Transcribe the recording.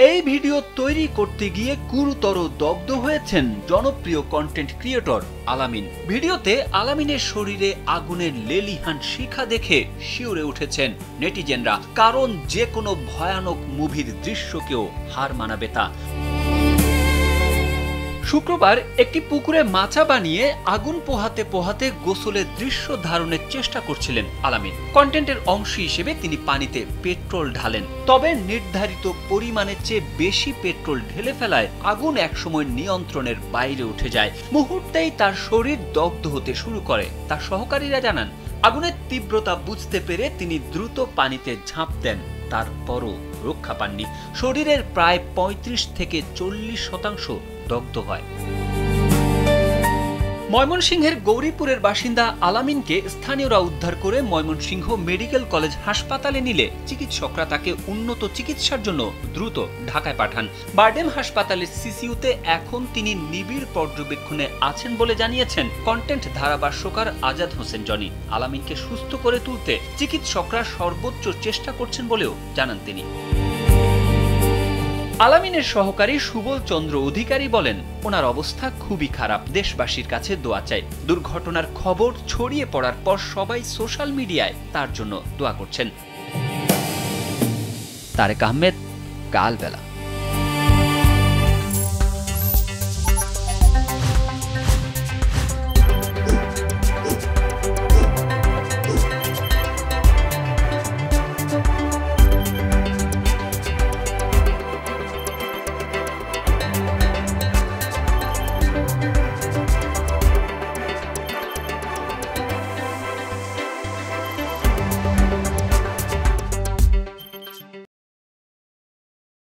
এই ভিডিও তৈরি করতে গিয়ে গুরুতর দগ্ধ হয়েছেন জনপ্রিয় কন্টেন্ট ক্রিয়েটর আলামিন। ভিডিওতে আলামিনের শরীরে আগুনের লেলিহান শিখা দেখে শিউরে উঠেছেন নেটিজেনরা, কারণ যে কোনো ভয়ানক মুভির দৃশ্যকেও হার মানাবে তা। শুক্রবার একটি পুকুরে মাচা বানিয়ে আগুন পোহাতে পোহাতে গোসলের দৃশ্য ধারণের চেষ্টা করছিলেন আলামিন। কন্টেন্টের অংশ হিসেবে তিনি পানিতে পেট্রোল ঢালেন, তবে নির্ধারিত পরিমাণের চেয়ে বেশি পেট্রোল ঢেলে ফেলায় আগুন একসময় নিয়ন্ত্রণের বাইরে উঠে যায়। মুহূর্তেই তার শরীর দগ্ধ হতে শুরু করে। তার সহকারীরা জানান, আগুনের তীব্রতা বুঝতে পেরে তিনি দ্রুত পানিতে ঝাঁপ দেন, তারপরও রক্ষা পাননি। শরীরের প্রায় ৩৫ থেকে ৪০% দগ্ধ হয়। ময়মনসিংহের গৌরীপুরের বাসিন্দা আলামিনকে স্থানীয়রা উদ্ধার করে ময়মনসিংহ মেডিকেল কলেজ হাসপাতালে নিলে চিকিৎসকরা তাকে উন্নত চিকিৎসার জন্য দ্রুত ঢাকায় পাঠান। বারডেম হাসপাতালের সিসিইউতে এখন তিনি নিবিড় পর্যবেক্ষণে আছেন বলে জানিয়েছেন কন্টেন্ট ধারাভাষ্যকার আজাদ হোসেন জনি। আলামিনকে সুস্থ করে তুলতে চিকিৎসকরা সর্বোচ্চ চেষ্টা করছেন বলেও জানান তিনি। আলামিনের সহকারী সুবল চন্দ্র অধিকারী বলেন, ওনার অবস্থা খুবই খারাপ, দেশবাসীর কাছে দোয়া চাই। দুর্ঘটনার খবর ছড়িয়ে পড়ার পর সবাই সোশ্যাল মিডিয়ায় তার জন্য দোয়া করছেন। তারেক আহমেদ, কালবেলা।